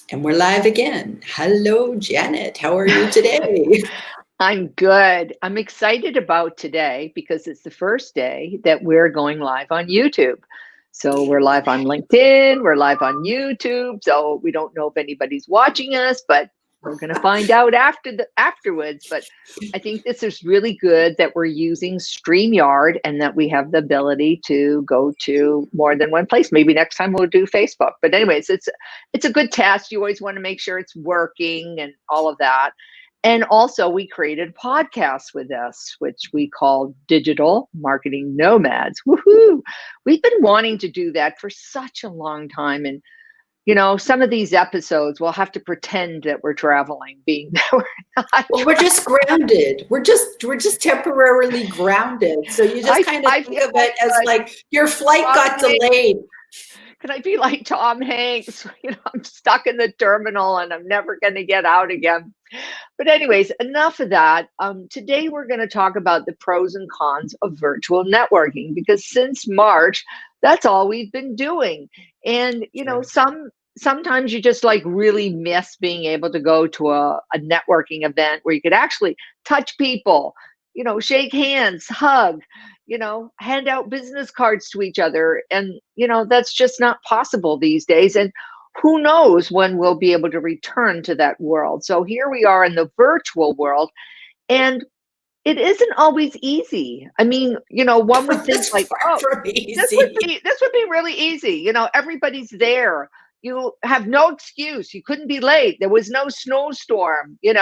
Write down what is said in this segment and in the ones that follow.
And we're live again. Hello, Janet. How are you today? I'm good. I'm excited about today because it's the first day that we're going live on YouTube. So we're live on LinkedIn, we're live on YouTube. So we don't know if anybody's watching us, but we're going to find out afterwards. But I think this is really good that we're using StreamYard and that we have the ability to go to more than one place. Maybe next time we'll do Facebook. But anyways, it's a good test. You always want to make sure it's working and all of that. And also, we created podcasts with us, which we call Digital Marketing Nomads. Woohoo! We've been wanting to do that for such a long time. And, some of these episodes, we'll have to pretend that we're traveling, being that we're not. Well, we're just grounded. We're just temporarily grounded. So you just kind of think of it as like your flight got delayed. Can I be like Tom Hanks? I'm stuck in the terminal and I'm never going to get out again. But anyways, enough of that. Today we're going to talk about the pros and cons of virtual networking because since March, that's all we've been doing. And sometimes you just like really miss being able to go to a networking event where you could actually touch people, shake hands, hug, hand out business cards to each other. And, that's just not possible these days. And who knows when we'll be able to return to that world. So here we are in the virtual world, and it isn't always easy. I mean, one would think like, oh, this would be really easy. Everybody's there. You have no excuse. You couldn't be late. There was no snowstorm. You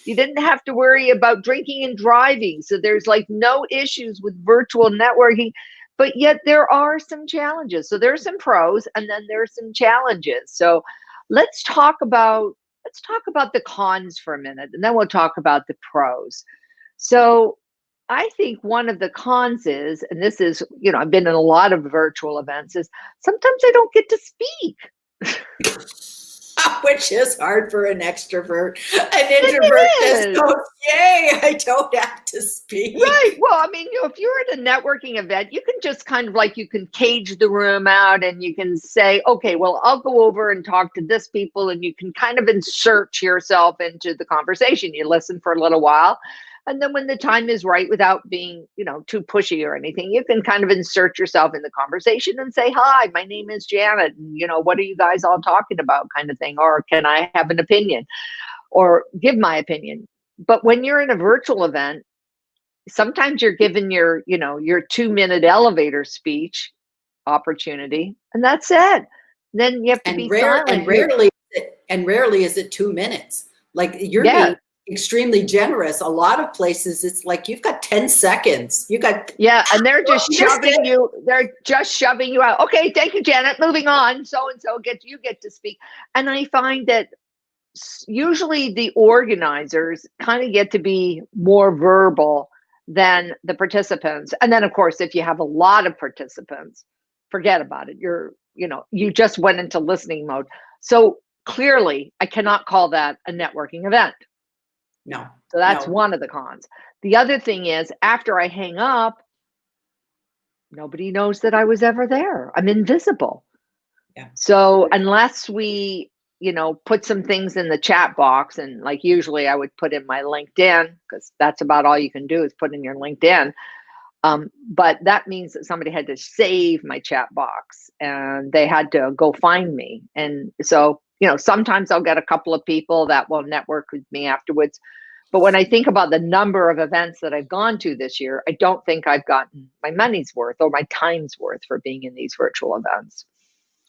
didn't have to worry about drinking and driving. So there's like no issues with virtual networking, but yet there are some challenges. So there's some pros and then there's some challenges. So let's talk about the cons for a minute, and then we'll talk about the pros. So I think one of the cons is, and this is, I've been in a lot of virtual events, is sometimes I don't get to speak. Which is hard for an extrovert. An introvert just goes, yay, I don't have to speak. Right. Well, I mean, if you're at a networking event, you can just kind of like, you can cage the room out and you can say, okay, well, I'll go over and talk to this people, and you can kind of insert yourself into the conversation. You listen for a little while. And then when the time is right, without being, too pushy or anything, you can kind of insert yourself in the conversation and say, hi, my name is Janet. And, what are you guys all talking about, kind of thing? Or can I have an opinion or give my opinion? But when you're in a virtual event, sometimes you're given your 2-minute elevator speech opportunity, and that's it. Then you have to be silent. And rarely is it 2 minutes. Like you're being extremely generous. A lot of places it's like you've got 10 seconds. And they're just shoving you. They're just shoving you out. Okay, thank you, Janet. Moving on. So and so get to speak. And I find that usually the organizers kind of get to be more verbal than the participants. And then of course, if you have a lot of participants, forget about it. You just went into listening mode. So clearly I cannot call that a networking event. No. So that's one of the cons. The other thing is, after I hang up, nobody knows that I was ever there. I'm invisible. Yeah. So unless we, put some things in the chat box, and like usually I would put in my LinkedIn, because that's about all you can do is put in your LinkedIn. But that means that somebody had to save my chat box and they had to go find me. And so, sometimes I'll get a couple of people that will network with me afterwards. But when I think about the number of events that I've gone to this year, I don't think I've gotten my money's worth or my time's worth for being in these virtual events.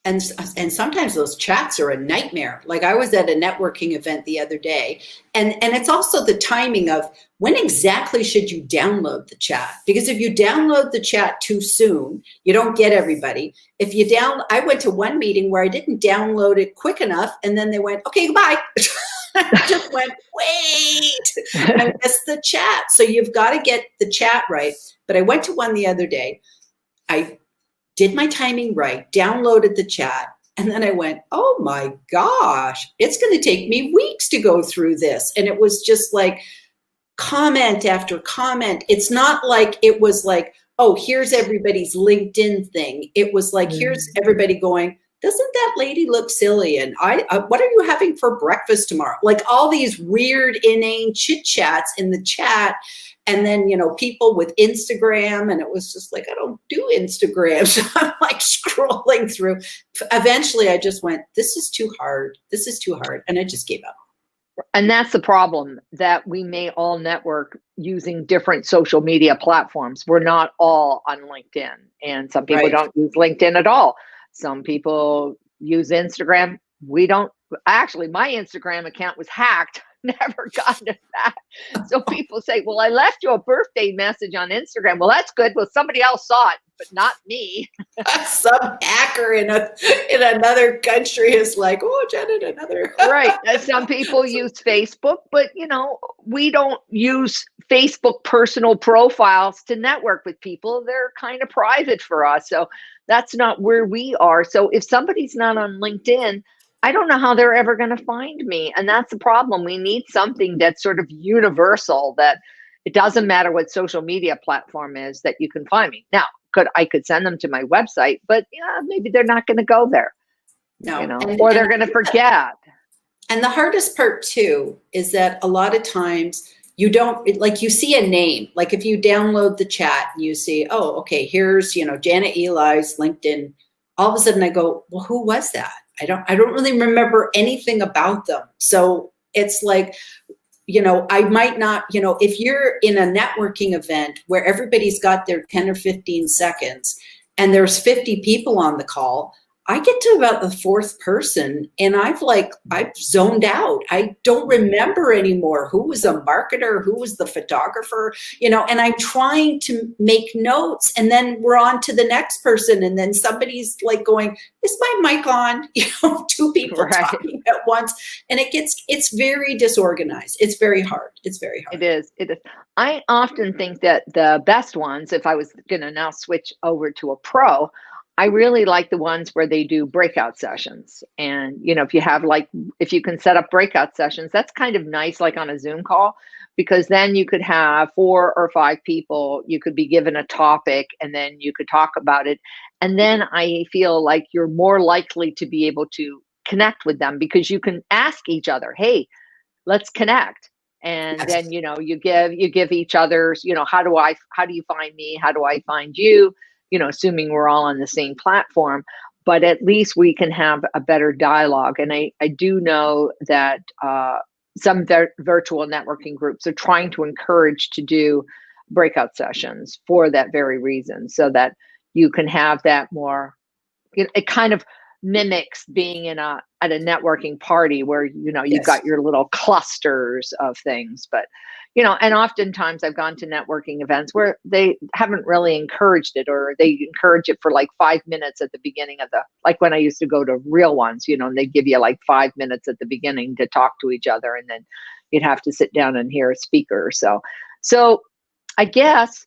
And sometimes those chats are a nightmare. Like I was at a networking event the other day, and it's also the timing of when exactly should you download the chat? Because if you download the chat too soon, you don't get everybody. I went to one meeting where I didn't download it quick enough, and then they went, okay, goodbye. I just went, wait, I missed the chat. So you've got to get the chat right. But I went to one the other day. I did my timing right, downloaded the chat, and then I went, oh my gosh, it's going to take me weeks to go through this. And it was just like comment after comment. It's not like it was like, oh, here's everybody's LinkedIn thing. It was like, here's everybody going, doesn't that lady look silly? And what are you having for breakfast tomorrow? Like all these weird, inane chit chats in the chat. And then, people with Instagram, and it was just like, I don't do Instagram. So I'm like scrolling through. Eventually I just went, this is too hard. This is too hard. And I just gave up. And that's the problem, that we may all network using different social media platforms. We're not all on LinkedIn, and some people Right. don't use LinkedIn at all. Some people use Instagram. We don't. Actually, my Instagram account was hacked. Never gotten to that. So people say, well, I left you a birthday message on Instagram. Well, that's good. Well, somebody else saw it, but not me. Some hacker in another country is like, oh, Janet, another. Right. And some people use Facebook, but we don't use Facebook personal profiles to network with people. They're kind of private for us. So that's not where we are. So if somebody's not on LinkedIn, I don't know how they're ever going to find me. And that's the problem. We need something that's sort of universal, that it doesn't matter what social media platform is, that you can find me. Now, I could send them to my website, but maybe they're not going to go there. No. Or they're going to forget. And the hardest part too is that a lot of times you don't, like, you see a name, like if you download the chat and you see, oh, okay, here's, Janet Elie's LinkedIn. All of a sudden I go, well, who was that? I don't really remember anything about them. So it's like, I might not, if you're in a networking event where everybody's got their 10 or 15 seconds and there's 50 people on the call, I get to about the fourth person and I've zoned out. I don't remember anymore who was a marketer, who was the photographer, and I'm trying to make notes, and then we're on to the next person. And then somebody's like going, is my mic on? Two people Right. talking at once. And it's very disorganized. It's very hard. It's very hard. It is. I often think that the best ones, if I was going to now switch over to a pro, I really like the ones where they do breakout sessions. And, if you can set up breakout sessions, that's kind of nice, like on a Zoom call, because then you could have 4 or 5 people, you could be given a topic and then you could talk about it. And then I feel like you're more likely to be able to connect with them, because you can ask each other, hey, let's connect. And Yes. then, you give each other's, how do you find me? How do I find you? Assuming we're all on the same platform, but at least we can have a better dialogue. And I do know that some virtual networking groups are trying to encourage to do breakout sessions for that very reason, so that you can have that more, it kind of mimics being at a networking party where, you've Yes. got your little clusters of things. But and oftentimes I've gone to networking events where they haven't really encouraged it, or they encourage it for like 5 minutes at the beginning of like when I used to go to real ones, and they give you like 5 minutes at the beginning to talk to each other, and then you'd have to sit down and hear a speaker. So I guess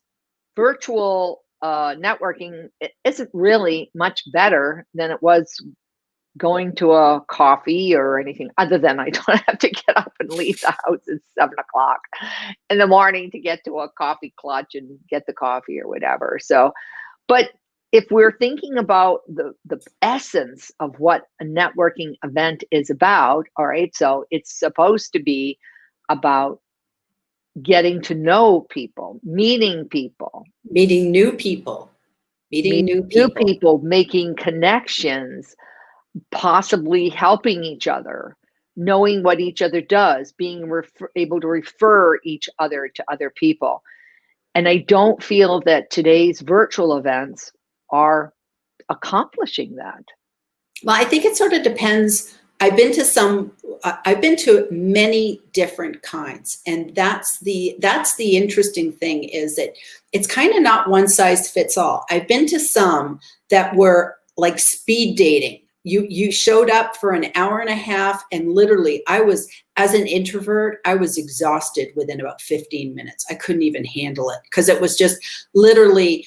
virtual networking isn't really much better than it was going to a coffee or anything, other than I don't have to get up and leave the house at 7 o'clock in the morning to get to a coffee clutch and get the coffee or whatever. So, but if we're thinking about the essence of what a networking event is about, all right, so it's supposed to be about getting to know people, meeting new people, Meeting new people, making connections, possibly helping each other, knowing what each other does, being able to refer each other to other people. And I don't feel that today's virtual events are accomplishing that. Well, I think it sort of depends. I've been to many different kinds. And that's the interesting thing, is that it's kind of not one size fits all. I've been to some that were like speed dating. You showed up for an hour and a half, and literally as an introvert, I was exhausted within about 15 minutes. I couldn't even handle it, because it was just literally,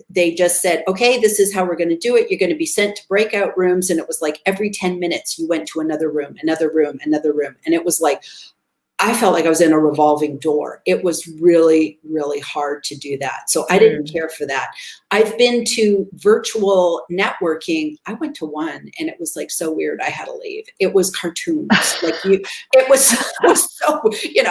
they just said, okay, this is how we're going to do it. You're going to be sent to breakout rooms. And it was like every 10 minutes you went to another room. And it was like, I felt like I was in a revolving door. It was really, really hard to do that. So I didn't care for that. I've been to virtual networking. I went to one and it was like so weird. I had to leave. It was cartoons. It was so,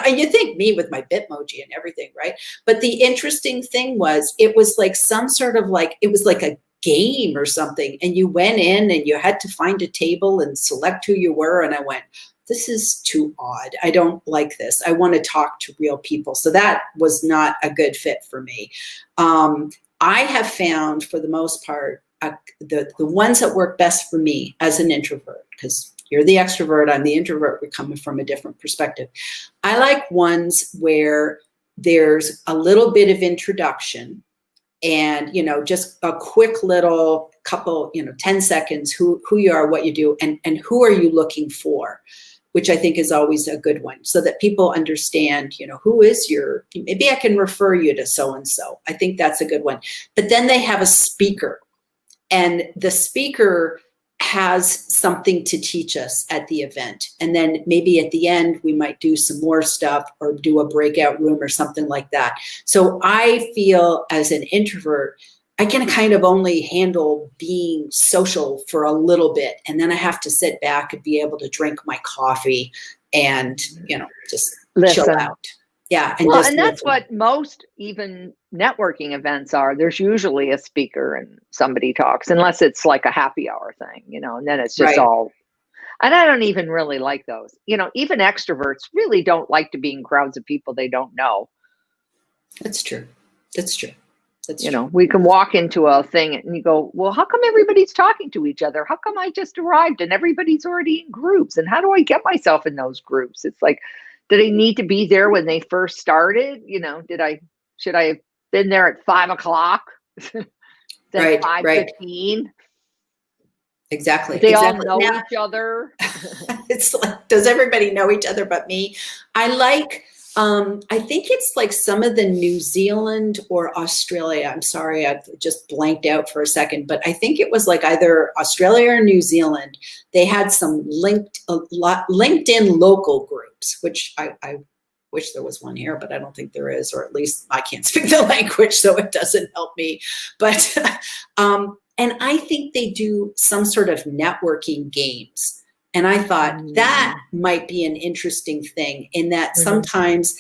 and you think me with my Bitmoji and everything, right? But the interesting thing was it was like some sort of it was like a game or something. And you went in and you had to find a table and select who you were. And I went, this is too odd. I don't like this. I want to talk to real people. So that was not a good fit for me. I have found, for the most part, the ones that work best for me as an introvert, because you're the extrovert, I'm the introvert, we're coming from a different perspective. I like ones where there's a little bit of introduction and, just a quick little couple, 10 seconds, who you are, what you do, and who are you looking for, which I think is always a good one, so that people understand, who is maybe I can refer you to so-and-so. I think that's a good one. But then they have a speaker, and the speaker has something to teach us at the event. And then maybe at the end, we might do some more stuff or do a breakout room or something like that. So I feel as an introvert, I can kind of only handle being social for a little bit. And then I have to sit back and be able to drink my coffee and, just chill out. Yeah. And that's what most even networking events are. There's usually a speaker and somebody talks, unless it's like a happy hour thing, and then it's just all, and I don't even really like those. Even extroverts really don't like to be in crowds of people they don't know. That's true. That's true. We can walk into a thing and you go, well, how come everybody's talking to each other? How come I just arrived and everybody's already in groups? And how do I get myself in those groups? It's like, did I need to be there when they first started? Should I have been there at 5 o'clock? Right. 5:15? Exactly. They all know each other. It's like, does everybody know each other but me? I think it's like some of the New Zealand or Australia. I'm sorry, I've just blanked out for a second, but I think it was like either Australia or New Zealand. They had some LinkedIn local groups, which I wish there was one here, but I don't think there is, or at least I can't speak the language, so it doesn't help me. But, and I think they do some sort of networking games. And I thought that might be an interesting thing, in that sometimes,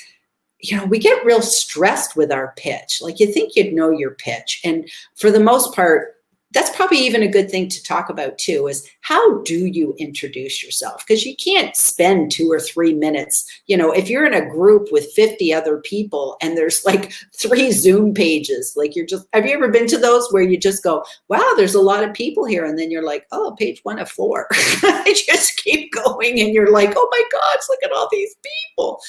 we get real stressed with our pitch. Like, you think you'd know your pitch. And for the most part, that's probably even a good thing to talk about too, is how do you introduce yourself? Because you can't spend 2 or 3 minutes, if you're in a group with 50 other people and there's like 3 Zoom pages, like have you ever been to those where you just go, wow, there's a lot of people here. And then you're like, oh, page 1 of 4. I just keep going and you're like, oh my gosh, look at all these people.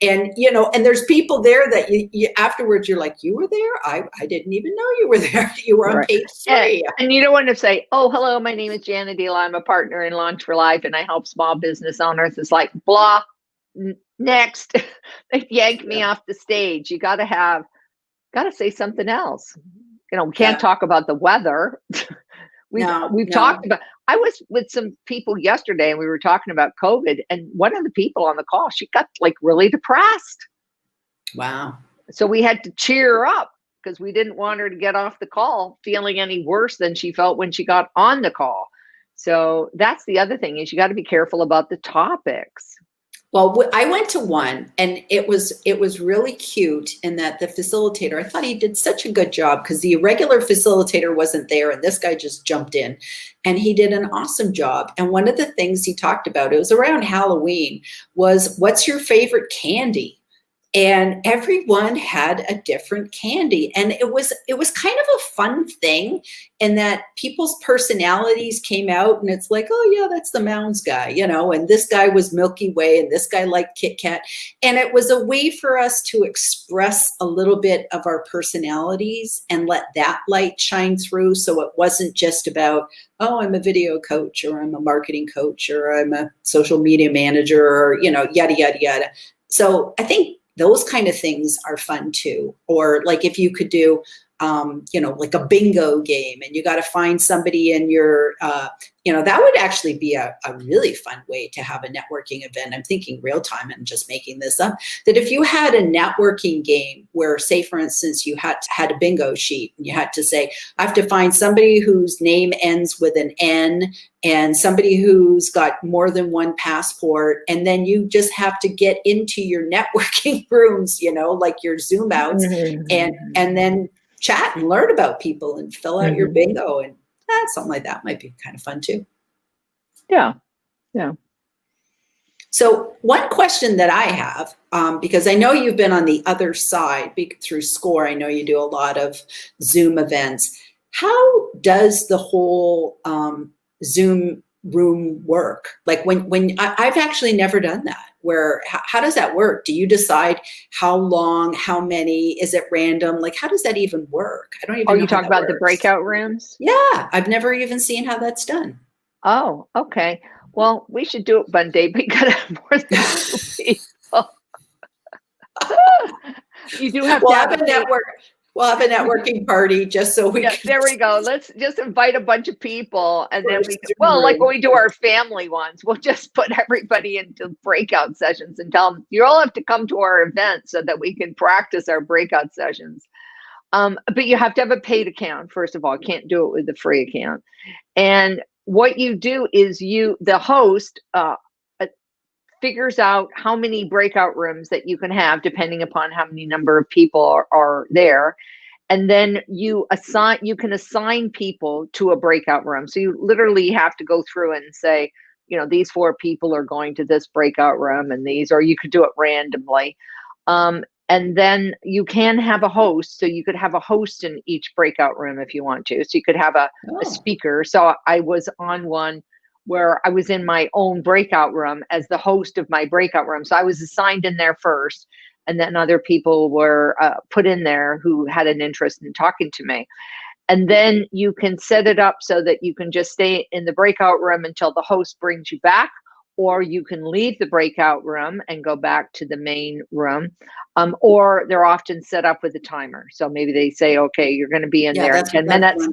And, and there's people there that you afterwards, you're like, you were there? I didn't even know you were there. You were on page 3. And you don't want to say, oh, hello, my name is Janet Elie. I'm a partner in Launch for Life and I help small business owners. It's like, blah, next. They yanked me off the stage. You got to say something else. We can't talk about the weather. We've talked about, I was with some people yesterday and we were talking about COVID, and one of the people on the call, she got like really depressed. Wow. So we had to cheer her up, because we didn't want her to get off the call feeling any worse than she felt when she got on the call. So that's the other thing, is you got to be careful about the topics. Well, I went to one, and it was really cute in that the facilitator, I thought he did such a good job, because the regular facilitator wasn't there and this guy just jumped in and he did an awesome job. And one of the things he talked about, it was around Halloween, was what's your favorite candy? And everyone had a different candy. And it was kind of a fun thing, in that people's personalities came out, and it's like, oh yeah, that's the Mounds guy, and this guy was Milky Way and this guy liked Kit Kat. And it was a way for us to express a little bit of our personalities and let that light shine through. So it wasn't just about, oh, I'm a video coach, or I'm a marketing coach, or I'm a social media manager, or, yada, yada, yada. So I think those kind of things are fun too. Or like if you could do, like a bingo game, and you got to find somebody in your, that would actually be a really fun way to have a networking event. I'm thinking real time and just making this up, that if you had a networking game where, say, for instance, you had a bingo sheet and you had to say, I have to find somebody whose name ends with an N and somebody who's got more than one passport. And then you just have to get into your networking rooms, like your Zoom outs, and then chat and learn about people and fill out your bingo, and something like that might be kind of fun too. Yeah. So one question that I have, because I know you've been on the other side through SCORE, I know you do a lot of Zoom events. How does the whole Zoom room work? Like when I've actually never done that. How does that work? Do you decide how long, how many? Is it random? Like, how does that even work? I don't even know. You talk about the breakout rooms? Yeah, I've never even seen how that's done. Oh, okay. Well, we should do it one day. We gotta have more than 2 people. You do have to have a network. We'll have a networking party just so we can. There we go. Let's just invite a bunch of people, and then like when we do our family ones, we'll just put everybody into breakout sessions and tell them, you all have to come to our event so that we can practice our breakout sessions. But you have to have a paid account, first of all. You can't do it with the free account. And what you do is the host figures out how many breakout rooms that you can have, depending upon how many number of people are there. And then you can assign people to a breakout room. So you literally have to go through and say, these 4 people are going to this breakout room, and or you could do it randomly. And then you can have a host. So you could have a host in each breakout room if you want to. So you could have a speaker. So I was on one where I was in my own breakout room as the host of my breakout room. So I was assigned in there first, and then other people were put in there who had an interest in talking to me. And then you can set it up so that you can just stay in the breakout room until the host brings you back, or you can leave the breakout room and go back to the main room. Or they're often set up with a timer. So maybe they say, okay, you're going to be in there in 10 minutes.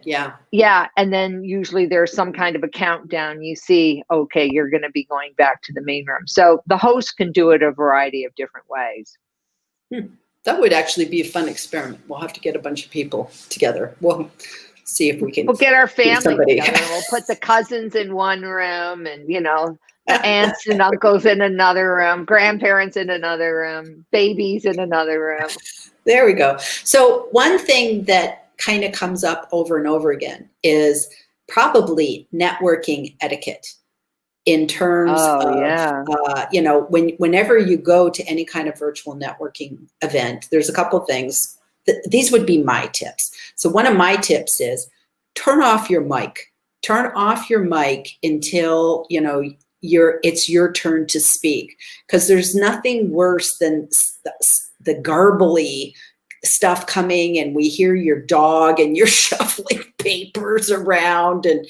Yeah. And then usually there's some kind of a countdown. You see, okay, you're going to be going back to the main room. So the host can do it a variety of different ways. That would actually be a fun experiment. We'll have to get a bunch of people together. We'll see if we can. We'll get our family together. We'll put the cousins in one room, and aunts and uncles in another room, grandparents in another room, babies in another room. There we go. So one thing that kind of comes up over and over again is probably networking etiquette. In terms of, whenever you go to any kind of virtual networking event, there's a couple things. These would be my tips. So one of my tips is turn off your mic. Turn off your mic until, it's your turn to speak. Because there's nothing worse than the garbly stuff coming, and we hear your dog and you're shuffling papers around, and,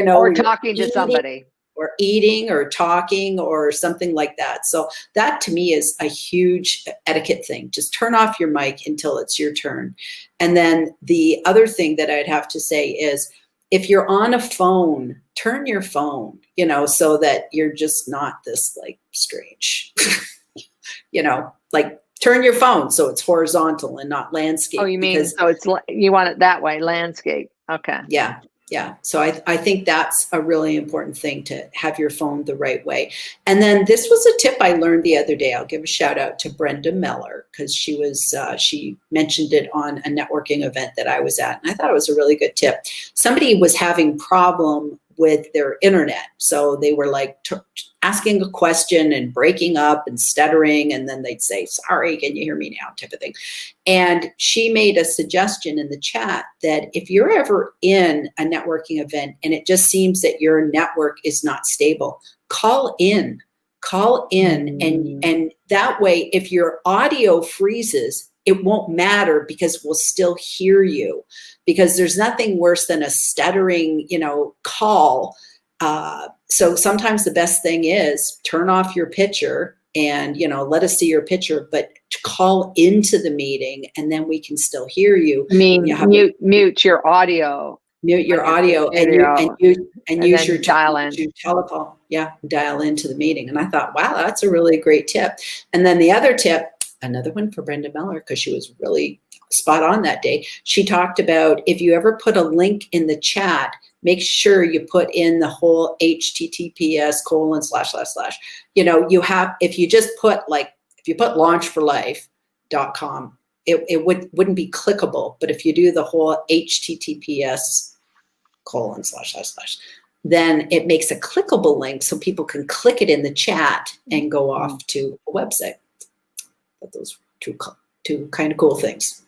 or talking to somebody. Or eating or talking or something like that. So that to me is a huge etiquette thing. Just turn off your mic until it's your turn. And then the other thing that I'd have to say is, if you're on a phone, turn your phone, so that you're just not this like strange, like turn your phone so it's horizontal and not landscape. Oh, you mean, so you want it that way, landscape. Okay. Yeah. Yeah. So I think that's a really important thing, to have your phone the right way. And then this was a tip I learned the other day. I'll give a shout out to Brenda Meller, because she mentioned it on a networking event that I was at. And I thought it was a really good tip. Somebody was having problem with their internet. So they were like asking a question and breaking up and stuttering. And then they'd say, sorry, can you hear me now, type of thing. And she made a suggestion in the chat that if you're ever in a networking event and it just seems that your network is not stable, call in. And that way, if your audio freezes, it won't matter, because we'll still hear you, because there's nothing worse than a stuttering, call. So sometimes the best thing is turn off your picture and, let us see your picture, but to call into the meeting and then we can still hear you. I mean, mute your audio. Mute your audio and use your telephone. Yeah, dial into the meeting. And I thought, wow, that's a really great tip. And then the other tip, another one for Brenda Miller, because she was really spot on that day. She talked about if you ever put a link in the chat, make sure you put in the whole https://. If you just put if you put launchforlife.com, it wouldn't be clickable. But if you do the whole https://, then it makes a clickable link so people can click it in the chat and go off to a website. But those two kind of cool things.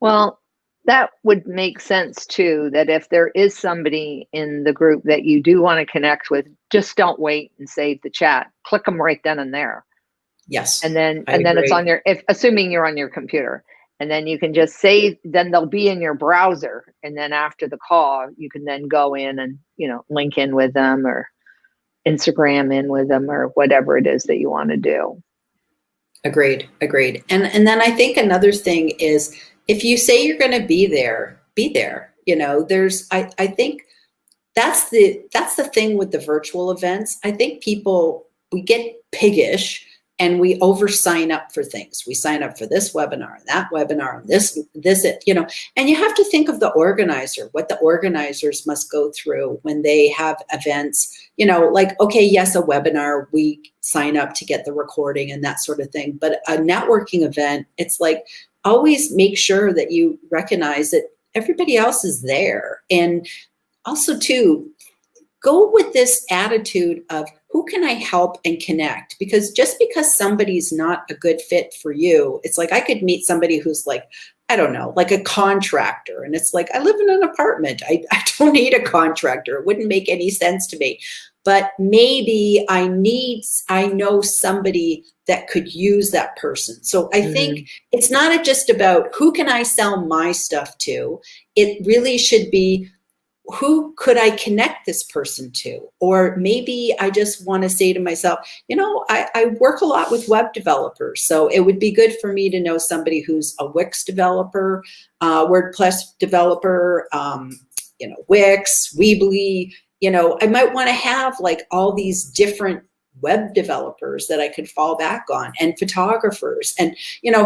Well, that would make sense too, that if there is somebody in the group that you do want to connect with, just don't wait and save the chat. Click them right then and there. Yes. And then it's on assuming you're on your computer, and then you can just save, then they'll be in your browser. And then after the call, you can then go in and, link in with them or Instagram in with them or whatever it is that you want to do. Agreed. And then I think another thing is, if you say you're going to be there, be there. I think that's the thing with the virtual events. I think we get piggish and we over sign up for things. We sign up for this webinar, that webinar, and you have to think of the organizer, what the organizers must go through when they have events, okay, yes, a webinar, we sign up to get the recording and that sort of thing. But a networking event, it's like, always make sure that you recognize that everybody else is there. And also too, go with this attitude of who can I help and connect? Because just because somebody's not a good fit for you, it's like I could meet somebody who's like, I don't know, like a contractor. And it's like, I live in an apartment. I don't need a contractor. It wouldn't make any sense to me. But maybe I know somebody that could use that person. So I think it's not just about who can I sell my stuff to. It really should be, who could I connect this person to? Or maybe I just want to say to myself, I work a lot with web developers. So it would be good for me to know somebody who's a Wix developer, WordPress developer, Wix, Weebly. I might want to have all these different web developers that I could fall back on, and photographers. And,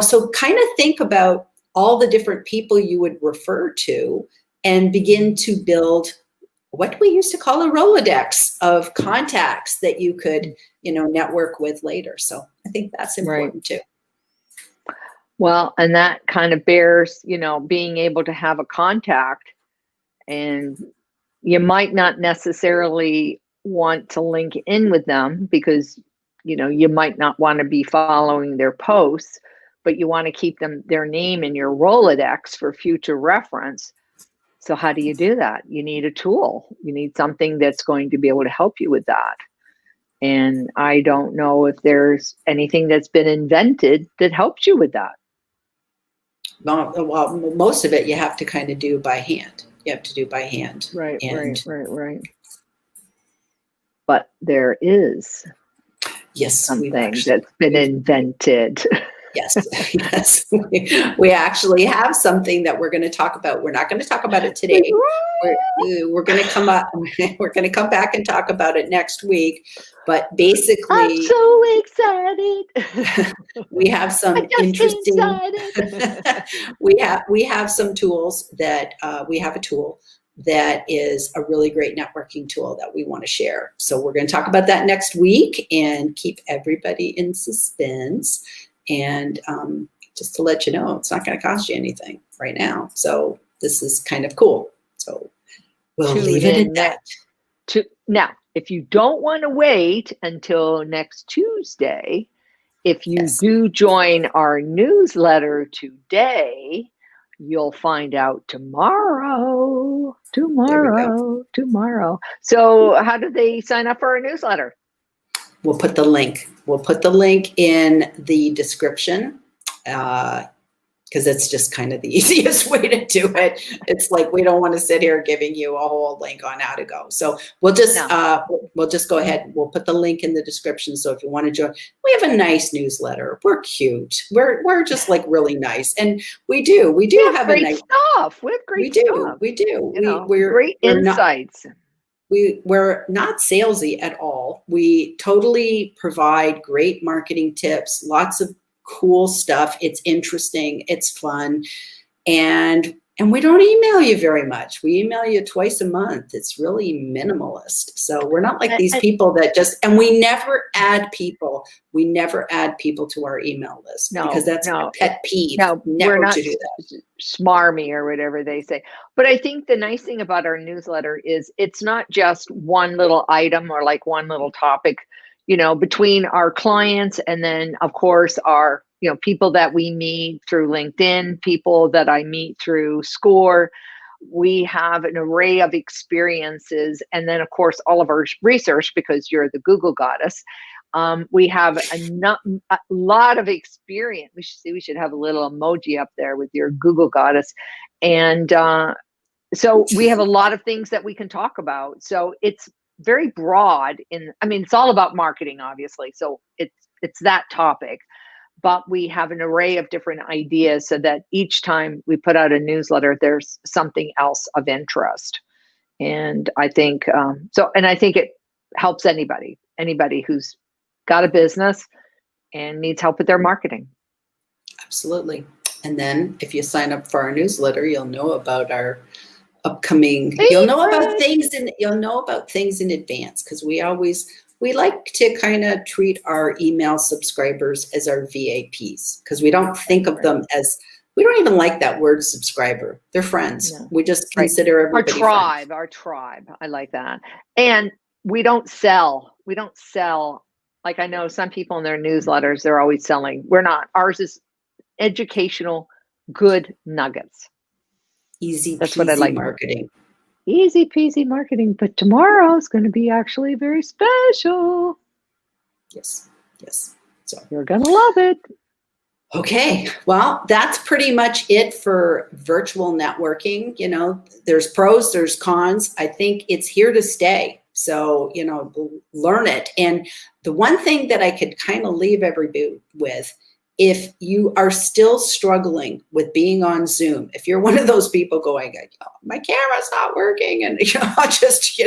so kind of think about all the different people you would refer to and begin to build what we used to call a Rolodex of contacts that you could, network with later. So I think that's important too. Well, and that kind of bears, being able to have a contact, and you might not necessarily want to link in with them because, you might not want to be following their posts, but you want to keep their name in your Rolodex for future reference. So how do you do that? You need a tool. You need something that's going to be able to help you with that. And I don't know if there's anything that's been invented that helps you with that. Well, most of it you have to kind of do by hand. You have to do by hand. Right. But there is something that's been invented. Yes. We actually have something that we're going to talk about. We're not going to talk about it today. We're going to come up. We're going to come back and talk about it next week. But basically, I'm so excited. We have some interesting. we have some tools that we have a tool that is a really great networking tool that we want to share. So we're going to talk about that next week and keep everybody in suspense. And just to let you know, it's not going to cost you anything right now. So this is kind of cool. So we'll leave it at that. Now, if you don't want to wait until next Tuesday, if you do join our newsletter today, you'll find out tomorrow. So how do they sign up for our newsletter? We'll put the link. We'll put the link in the description because because it's just kind of the easiest way to do it. It's like, we don't want to sit here giving you a whole link on how to go. So we'll just go ahead. We'll put the link in the description. So if you want to join, we have a nice newsletter. We're cute. We're just like really nice. And we do have great a nice stuff. We have great stuff. We do. We're great insights. We're not salesy at all. We totally provide great marketing tips, lots of cool stuff. It's interesting. It's fun. And we don't email you very much. We email you twice a month. It's really minimalist. So we're not like these people that just, and we never add people. We never add people to our email list because that's a pet peeve. No, never we're not to do that. Smarmy or whatever they say. But I think the nice thing about our newsletter is it's not just one little item or like one little topic, between our clients and then of course our people that we meet through LinkedIn, people that I meet through SCORE. We have an array of experiences. And then, of course, all of our research, because you're the Google goddess. We have a lot of experience. We should have a little emoji up there with your Google goddess. And so we have a lot of things that we can talk about. So it's very broad. It's all about marketing, obviously. So it's that topic. But we have an array of different ideas so that each time we put out a newsletter, there's something else of interest. And I think, I think it helps anybody who's got a business and needs help with their marketing. Absolutely. And then if you sign up for our newsletter, you'll know about our upcoming, you'll know about things in advance, because we like to kind of treat our email subscribers as our VAPs, because we don't think of them as, we don't even like that word subscriber. They're friends. No. We just consider everybody friends. Our tribe. I like that. And we don't sell. Like I know some people in their newsletters, they're always selling. We're not. Ours is educational, good nuggets. Easy peasy marketing. Easy peasy marketing, but tomorrow is going to be actually very special. Yes. So you're going to love it. Okay. Well, that's pretty much it for virtual networking. There's pros, there's cons. I think it's here to stay. So, learn it. And the one thing that I could kind of leave everybody with, if you are still struggling with being on Zoom, if you're one of those people going, my camera's not working, and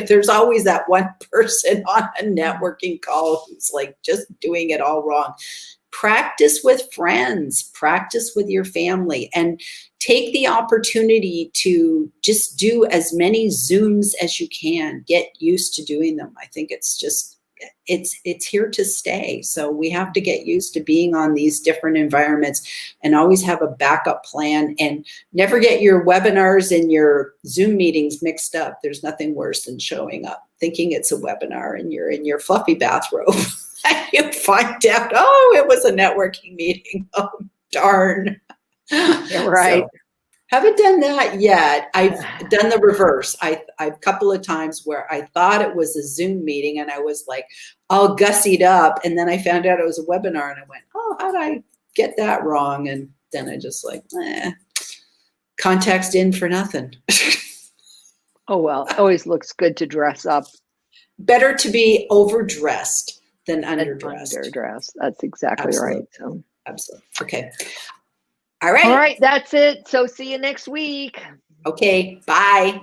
there's always that one person on a networking call who's like just doing it all wrong. Practice with friends, practice with your family, and take the opportunity to just do as many Zooms as you can. Get used to doing them. I think it's here to stay. So we have to get used to being on these different environments and always have a backup plan, and never get your webinars and your Zoom meetings mixed up. There's nothing worse than showing up thinking it's a webinar and you're in your fluffy bathrobe. You find out, it was a networking meeting. Oh, darn. You're right. So, haven't done that yet. I've done the reverse. I've a couple of times where I thought it was a Zoom meeting and I was like all gussied up, and then I found out it was a webinar and I went, how did I get that wrong? And then I just context in for nothing. Oh, well, it always looks good to dress up. Better to be overdressed than underdressed. That's exactly Absolutely. Right. So. Absolutely. Okay. All right. That's it. So see you next week. Okay. Bye.